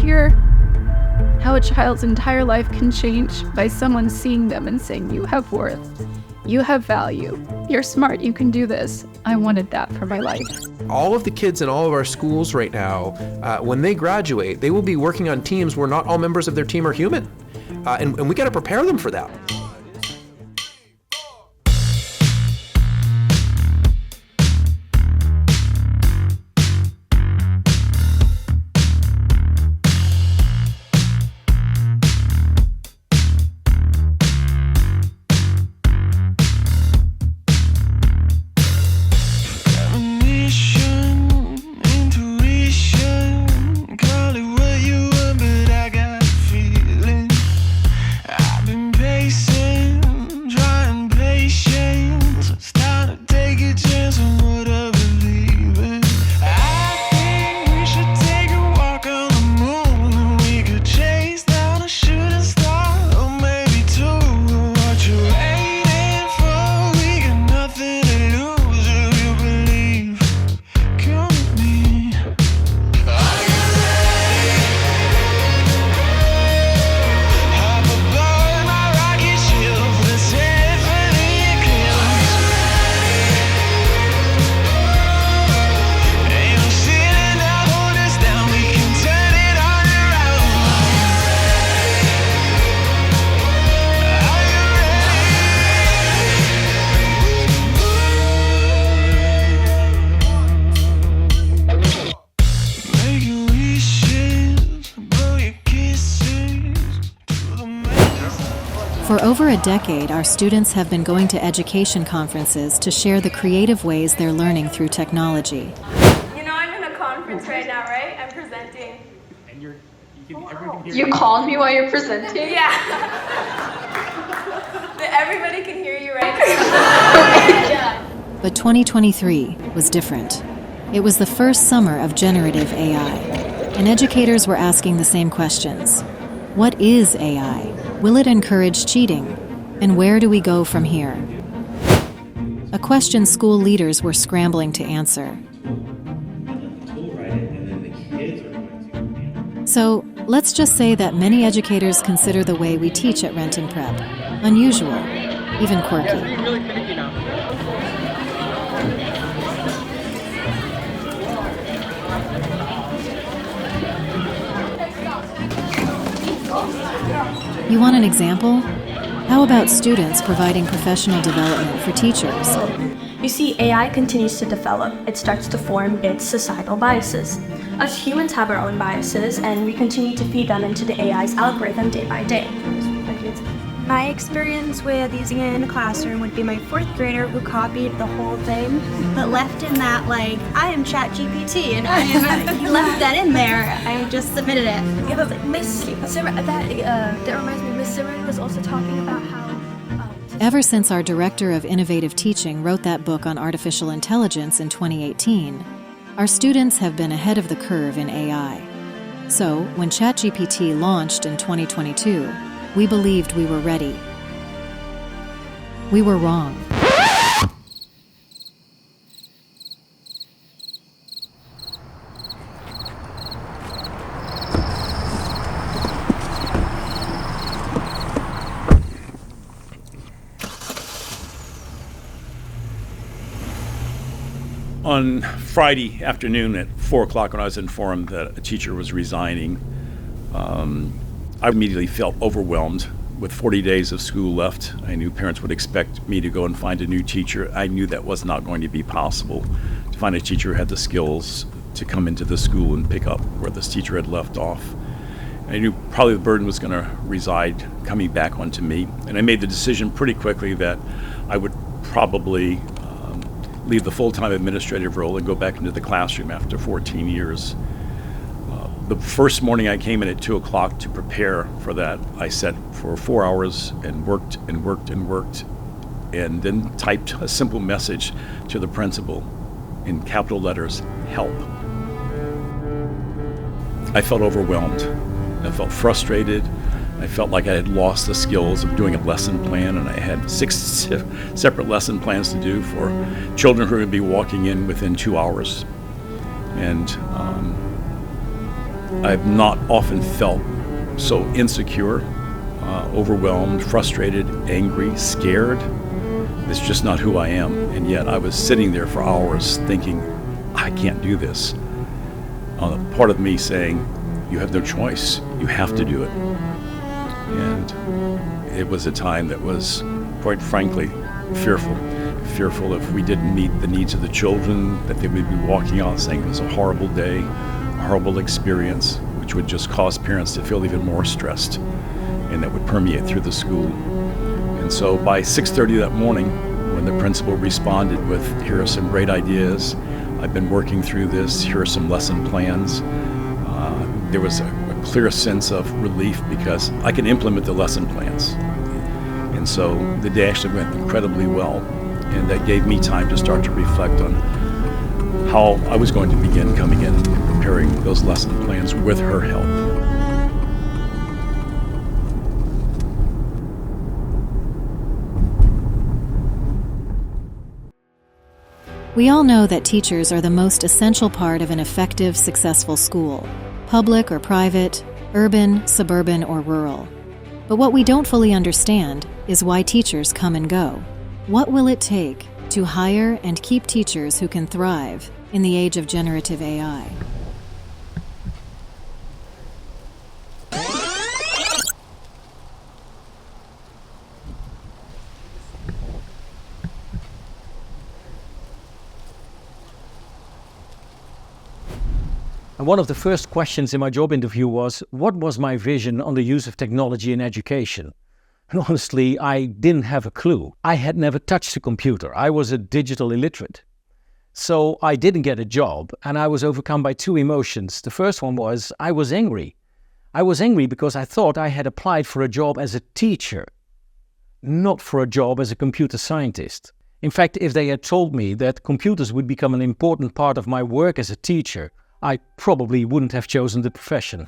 hear how a child's entire life can change by someone seeing them and saying, you have worth, you have value, you're smart, you can do this. I wanted that for my life. All of the kids in all of our schools right now, when they graduate, they will be working on teams where not all members of their team are human. And we got to prepare them for that. For over a decade, our students have been going to education conferences to share the creative ways they're learning through technology. You know I'm in a conference right now, right? I'm presenting. And everyone can hear you. You called me while you're presenting? Yeah. Everybody can hear you, right? Yeah. But 2023 was different. It was the first summer of generative AI, and educators were asking the same questions. What is AI? Will it encourage cheating? And where do we go from here? A question school leaders were scrambling to answer. So, let's just say that many educators consider the way we teach at Renton Prep unusual, even quirky. You want an example? How about students providing professional development for teachers? You see, AI continues to develop. It starts to form its societal biases. Us humans have our own biases, and we continue to feed them into the AI's algorithm day by day. My experience with using it in a classroom would be my fourth grader who copied the whole thing, but left in that, like, I am ChatGPT, and he left that in there. I just submitted it. Yeah, but like, Miss Sarah, that reminds me, Miss Sarah was also talking about how... Ever since our director of innovative teaching wrote that book on artificial intelligence in 2018, our students have been ahead of the curve in AI. So, when ChatGPT launched in 2022, we believed we were ready. We were wrong. On Friday afternoon at 4 o'clock, when I was informed that a teacher was resigning, I immediately felt overwhelmed. With 40 days of school left, I knew parents would expect me to go and find a new teacher. I knew that was not going to be possible, to find a teacher who had the skills to come into the school and pick up where this teacher had left off. I knew probably the burden was going to reside coming back onto me, and I made the decision pretty quickly that I would probably leave the full-time administrative role and go back into the classroom after 14 years. The first morning I came in at 2 o'clock to prepare for that, I sat for 4 hours and worked and worked and worked, and then typed a simple message to the principal in capital letters, help. I felt overwhelmed. I felt frustrated. I felt like I had lost the skills of doing a lesson plan, and I had 6 separate lesson plans to do for children who were going to be walking in within 2 hours. And I've not often felt so insecure, overwhelmed, frustrated, angry, scared. It's just not who I am. And yet I was sitting there for hours thinking, I can't do this. Part of me saying, you have no choice. You have to do it. And it was a time that was, quite frankly, fearful. Fearful if we didn't meet the needs of the children, that they would be walking out saying it was a horrible day, a horrible experience, which would just cause parents to feel even more stressed, and that would permeate through the school. And so by 6:30 that morning, when the principal responded with, here are some great ideas, I've been working through this, here are some lesson plans, there was a clear sense of relief because I can implement the lesson plans. And so the day actually went incredibly well, and that gave me time to start to reflect on how I was going to begin coming in and preparing those lesson plans with her help. We all know that teachers are the most essential part of an effective, successful school, public or private, urban, suburban, or rural. But what we don't fully understand is why teachers come and go. What will it take to hire and keep teachers who can thrive in the age of generative AI? And one of the first questions in my job interview was, what was my vision on the use of technology in education? And honestly, I didn't have a clue. I had never touched a computer. I was a digital illiterate. So I didn't get a job, and I was overcome by two emotions. The first one was, I was angry. I was angry because I thought I had applied for a job as a teacher, not for a job as a computer scientist. In fact, if they had told me that computers would become an important part of my work as a teacher, I probably wouldn't have chosen the profession.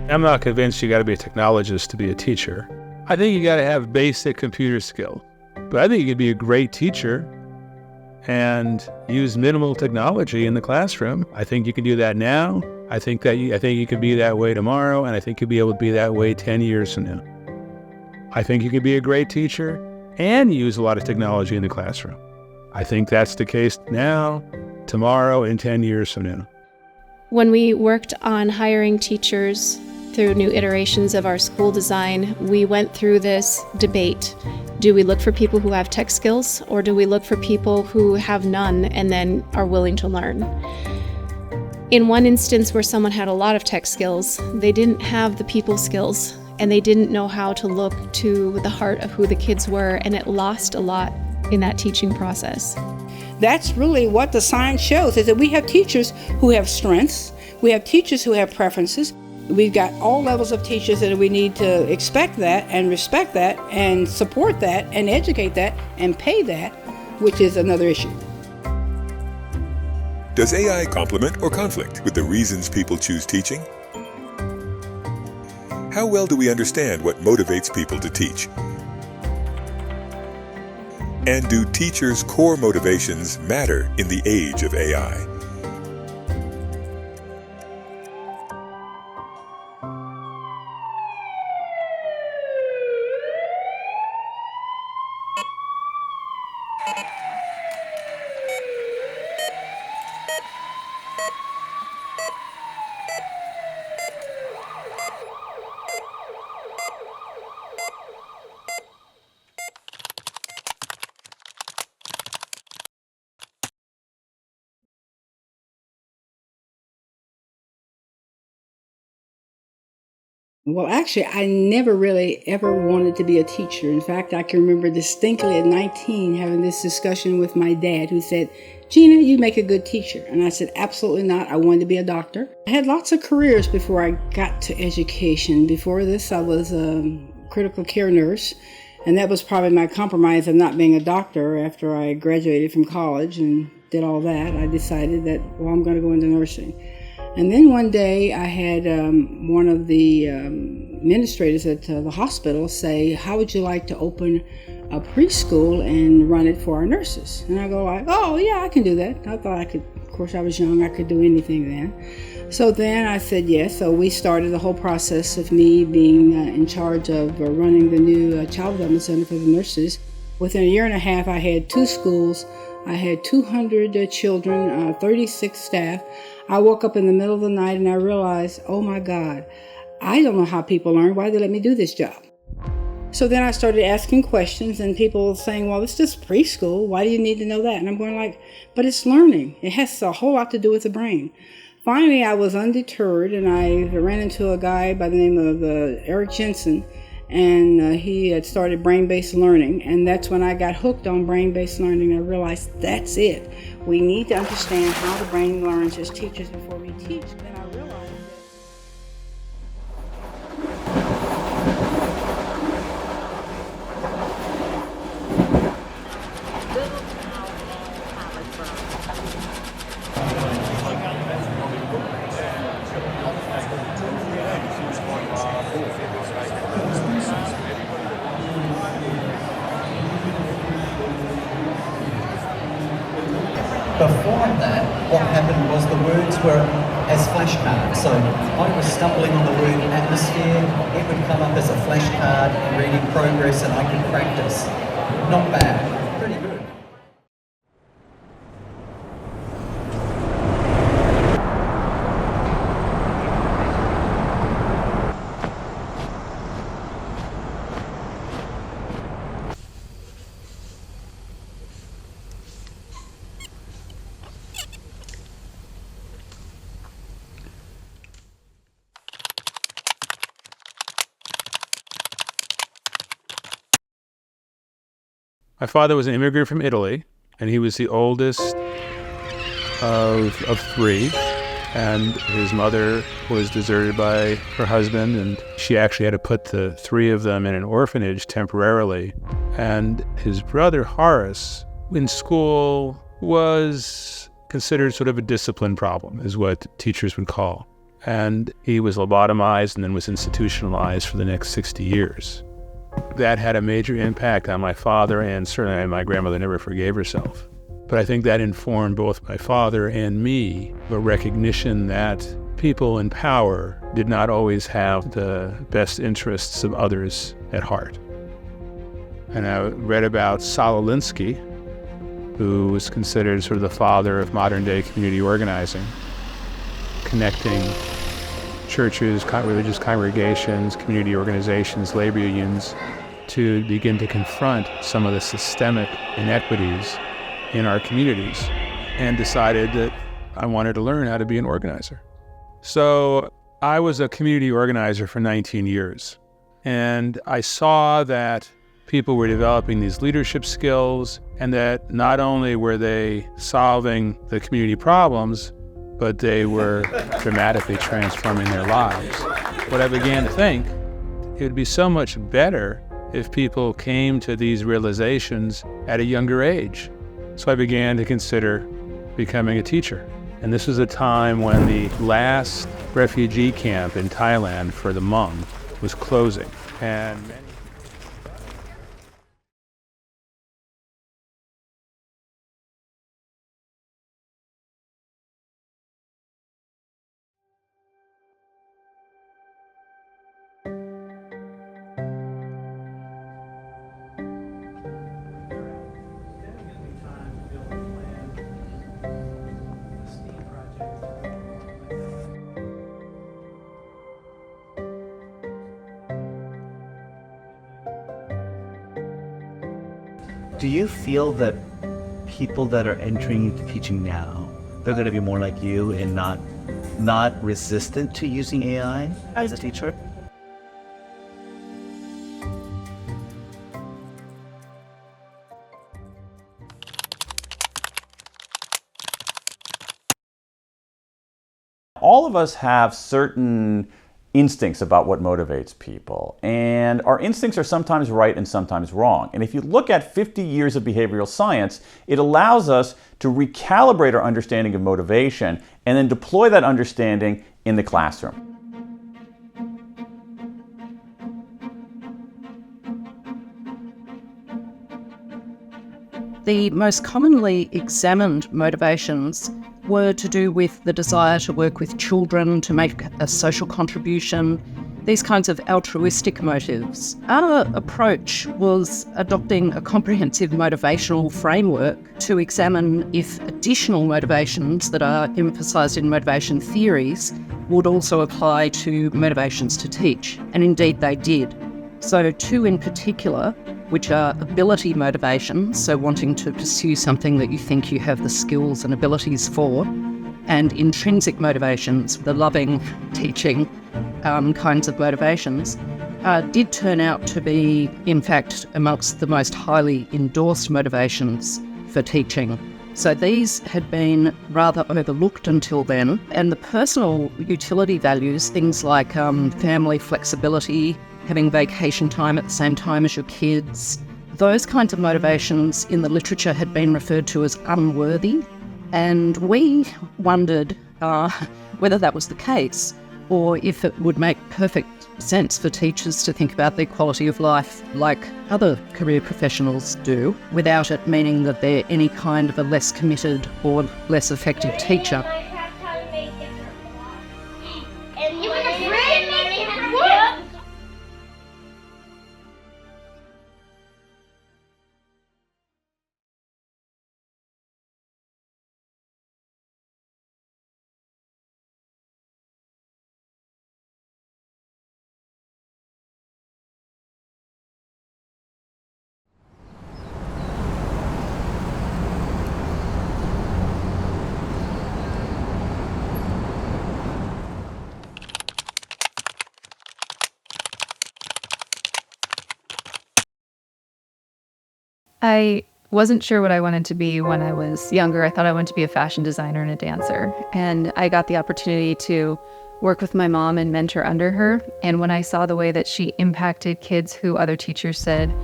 I'm not convinced you got to be a technologist to be a teacher. I think you got to have basic computer skill. But I think you could be a great teacher and use minimal technology in the classroom. I think you can do that now. I think you could be that way tomorrow, and I think you'll be able to be that way 10 years from now. I think you could be a great teacher and use a lot of technology in the classroom. I think that's the case now, tomorrow, and 10 years from now. When we worked on hiring teachers through new iterations of our school design, we went through this debate. Do we look for people who have tech skills, or do we look for people who have none and then are willing to learn? In one instance where someone had a lot of tech skills, they didn't have the people skills, and they didn't know how to look to the heart of who the kids were, and it lost a lot in that teaching process. That's really what the science shows, is that we have teachers who have strengths, we have teachers who have preferences. We've got all levels of teachers that we need to expect that and respect that and support that and educate that and pay that, which is another issue. Does AI complement or conflict with the reasons people choose teaching? How well do we understand what motivates people to teach? And do teachers' core motivations matter in the age of AI? Well, actually, I never really ever wanted to be a teacher. In fact, I can remember distinctly at 19 having this discussion with my dad, who said, "Gina, you make a good teacher." And I said, "Absolutely not. I wanted to be a doctor." I had lots of careers before I got to education. Before this, I was a critical care nurse, and that was probably my compromise of not being a doctor. After I graduated from college and did all that, I decided that, well, I'm going to go into nursing. And then one day I had one of the administrators at the hospital say, "How would you like to open a preschool and run it for our nurses?" And I go like, "Oh yeah, I can do that." I thought I could course, I was young. I could do anything then. So then I said yes. So we started the whole process of me being in charge of running the new Child Development Center for the nurses. Within a year and a half, I had 2 schools. I had 200 children, 36 staff. I woke up in the middle of the night and I realized, oh my God, I don't know how people learn. Why did they let me do this job? So then I started asking questions and people saying, well, it's just preschool. Why do you need to know that? And I'm going like, but it's learning. It has a whole lot to do with the brain. Finally, I was undeterred and I ran into a guy by the name of Eric Jensen, and he had started brain-based learning. And that's when I got hooked on brain-based learning. I realized that's it. We need to understand how the brain learns as teachers before we teach. Then I realized Before that, what happened was the words were as flashcards. So I was stumbling on the word atmosphere, it would come up as a flashcard and reading progress and I could practice. Not bad, pretty good. My father was an immigrant from Italy, and he was the oldest of 3. And his mother was deserted by her husband, and she actually had to put the 3 of them in an orphanage temporarily. And his brother Horace, in school, was considered sort of a discipline problem, is what teachers would call. And he was lobotomized and then was institutionalized for the next 60 years. That had a major impact on my father, and certainly my grandmother never forgave herself. But I think that informed both my father and me a recognition that people in power did not always have the best interests of others at heart. And I read about Saul Alinsky, who was considered sort of the father of modern-day community organizing, connecting churches, religious congregations, community organizations, labor unions, to begin to confront some of the systemic inequities in our communities, and decided that I wanted to learn how to be an organizer. So I was a community organizer for 19 years, and I saw that people were developing these leadership skills, and that not only were they solving the community problems, but they were dramatically transforming their lives. What I began to think, it would be so much better if people came to these realizations at a younger age. So I began to consider becoming a teacher. And this was a time when the last refugee camp in Thailand for the Hmong was closing. And do you feel that people that are entering into teaching now, they're going to be more like you and not resistant to using AI as a teacher? All of us have certain instincts about what motivates people, and our instincts are sometimes right and sometimes wrong. And if you look at 50 years of behavioral science, it allows us to recalibrate our understanding of motivation and then deploy that understanding in the classroom. The most commonly examined motivations were to do with the desire to work with children, to make a social contribution, these kinds of altruistic motives. Our approach was adopting a comprehensive motivational framework to examine if additional motivations that are emphasised in motivation theories would also apply to motivations to teach. And indeed they did. So 2 in particular, which are ability motivations, so wanting to pursue something that you think you have the skills and abilities for, and intrinsic motivations, the loving, teaching kinds of motivations, did turn out to be, in fact, amongst the most highly endorsed motivations for teaching. So these had been rather overlooked until then, and the personal utility values, things like family flexibility, having vacation time at the same time as your kids, those kinds of motivations in the literature had been referred to as unworthy, and we wondered whether that was the case, or if it would make perfect sense for teachers to think about their quality of life like other career professionals do, without it meaning that they're any kind of a less committed or less effective teacher. I wasn't sure what I wanted to be when I was younger. I thought I wanted to be a fashion designer and a dancer. And I got the opportunity to work with my mom and mentor under her. And when I saw the way that she impacted kids who other teachers said,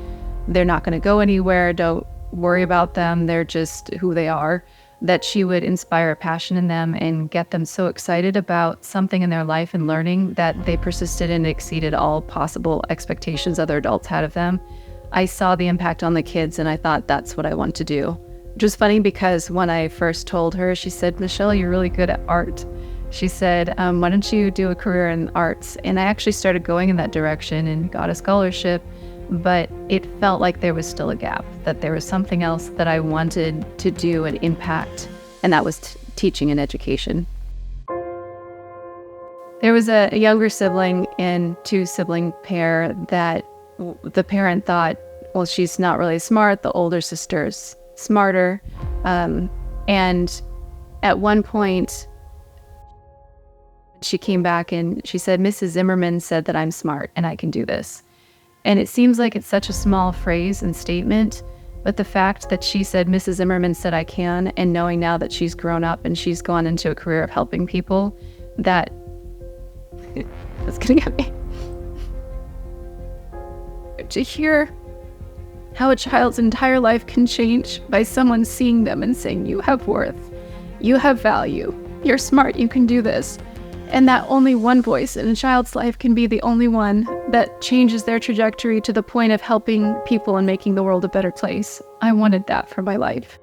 they're not going to go anywhere, don't worry about them, they're just who they are, that she would inspire a passion in them and get them so excited about something in their life and learning that they persisted and exceeded all possible expectations other adults had of them. I saw the impact on the kids and I thought that's what I want to do. Which was funny because when I first told her, she said, "Michelle, you're really good at art." She said, why don't you do a career in arts? And I actually started going in that direction and got a scholarship, but it felt like there was still a gap, that there was something else that I wanted to do and impact, and that was teaching and education. There was a younger sibling and 2-sibling pair that the parent thought, well, she's not really smart, the older sister's smarter. And at one point, she came back and she said, "Mrs. Zimmerman said that I'm smart and I can do this." And it seems like it's such a small phrase and statement, but the fact that she said, "Mrs. Zimmerman said I can," and knowing now that she's grown up and she's gone into a career of helping people, that's gonna get me. To hear how a child's entire life can change by someone seeing them and saying, "You have worth, you have value, you're smart, you can do this." And that only one voice in a child's life can be the only one that changes their trajectory to the point of helping people and making the world a better place. I wanted that for my life.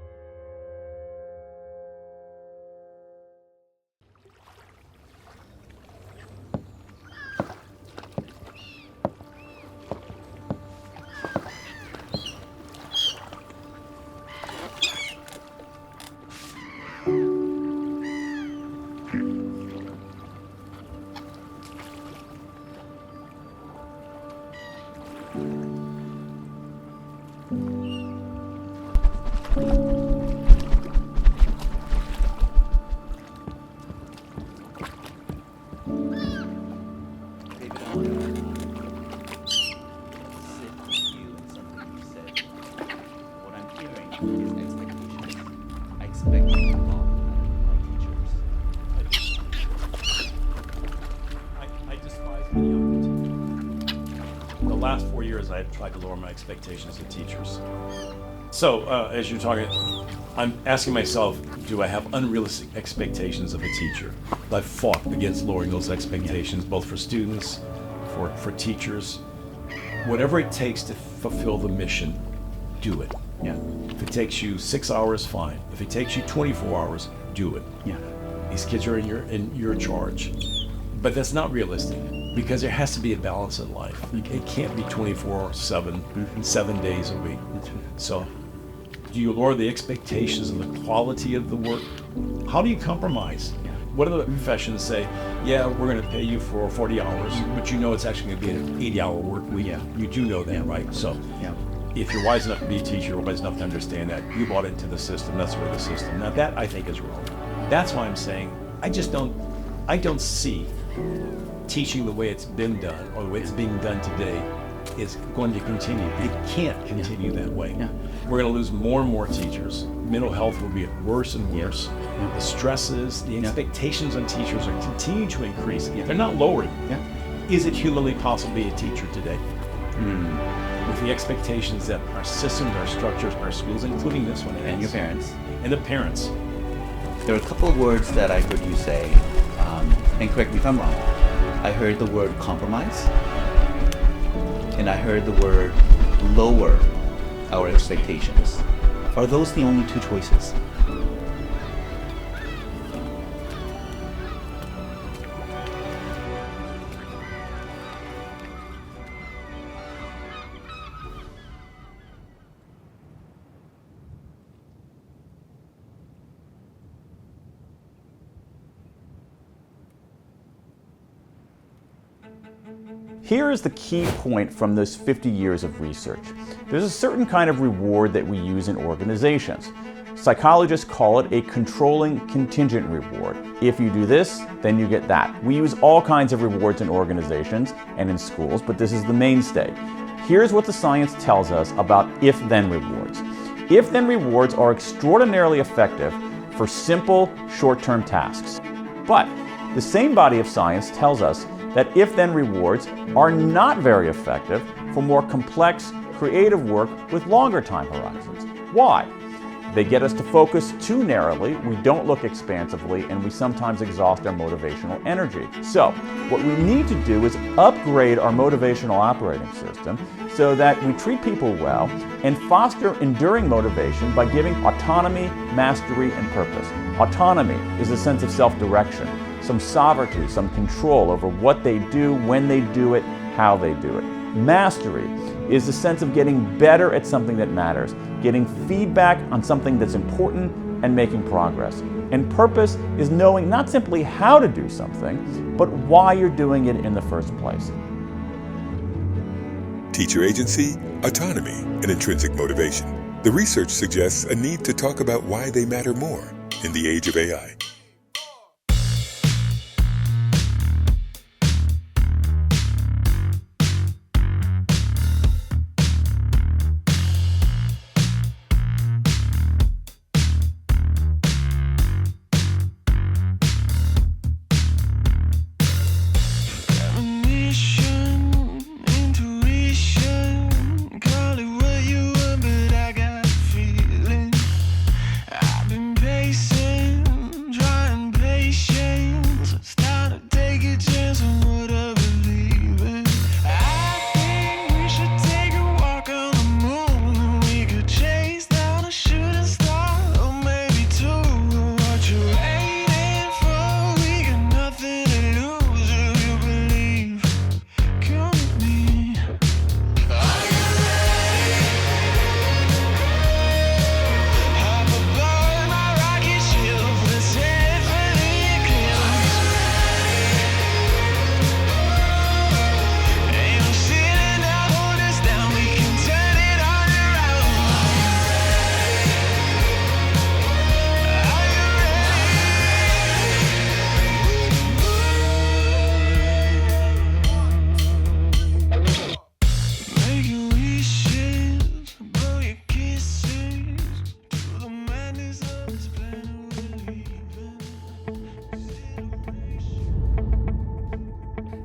The last 4 years, I've tried to lower my expectations of teachers. So, as you're talking, I'm asking myself, do I have unrealistic expectations of a teacher? I've fought against lowering those expectations, both for students, for teachers. Whatever it takes to fulfill the mission, do it. Yeah. If it takes you 6 hours, fine. If it takes you 24 hours, do it. Yeah. These kids are in your charge. But that's not realistic, because there has to be a balance in life. It can't be 24/7, 7 days a week. So do you lower the expectations and the quality of the work? How do you compromise? What do the professions say? Yeah, we're going to pay you for 40 hours, but you know it's actually going to be an 80-hour work week. Yeah. You do know that, right? So if you're wise enough to be a teacher, you're wise enough to understand that, you bought into the system, that's where the system. Now that I think is wrong. That's why I'm saying I don't see teaching the way it's been done or the way it's being done today is going to continue. It can't continue that way. We're going to lose more and more teachers. Mental health will be worse and worse. The stresses, the expectations on teachers are continuing to increase. They're not lowering. Is it humanly possible to be a teacher today? With the expectations that our systems, our structures, our schools, including this one, and your parents, and the parents. There are a couple of words that I heard you say, and correct me if I'm wrong. I heard the word compromise, and I heard the word lower our expectations. Are those the only two choices? Here is the key point from those 50 years of research. There's a certain kind of reward that we use in organizations. Psychologists call it a controlling contingent reward. If you do this, then you get that. We use all kinds of rewards in organizations and in schools, but this is the mainstay. Here's what the science tells us about if-then rewards. If-then rewards are extraordinarily effective for simple, short-term tasks. But the same body of science tells us that if-then rewards are not very effective for more complex, creative work with longer time horizons. Why? They get us to focus too narrowly, we don't look expansively, and we sometimes exhaust our motivational energy. So, what we need to do is upgrade our motivational operating system so that we treat people well and foster enduring motivation by giving autonomy, mastery, and purpose. Autonomy is a sense of self-direction, some sovereignty, some control over what they do, when they do it, how they do it. Mastery is the sense of getting better at something that matters, getting feedback on something that's important, and making progress. And purpose is knowing not simply how to do something, but why you're doing it in the first place. Teacher agency, autonomy, and intrinsic motivation. The research suggests a need to talk about why they matter more in the age of AI.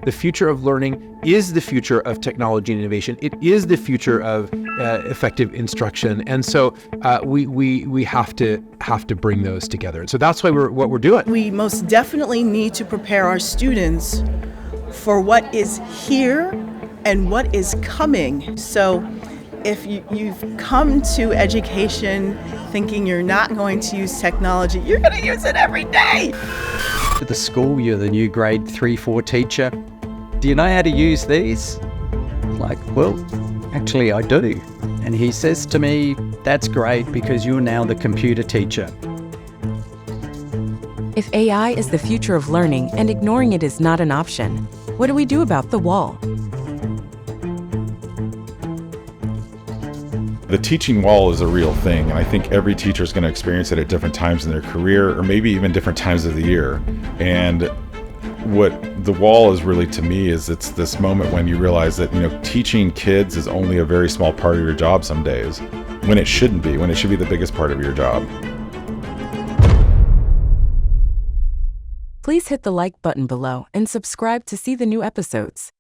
The future of learning is the future of technology and innovation. It is the future of effective instruction, and so we have to bring those together. So that's why what we're doing. We most definitely need to prepare our students for what is here and what is coming. So if you've come to education thinking you're not going to use technology. You're going to use it every day. At the school, you're the new grade 3-4 teacher. Do you know how to use these? Like, well, actually I do. And he says to me, that's great because you're now the computer teacher. If AI is the future of learning and ignoring it is not an option, what do we do about the wall? The teaching wall is a real thing, and I think every teacher is going to experience it at different times in their career, or maybe even different times of the year. And what the wall is really, to me, is it's this moment when you realize that, teaching kids is only a very small part of your job some days, when it shouldn't be, when it should be the biggest part of your job. Please hit the like button below and subscribe to see the new episodes.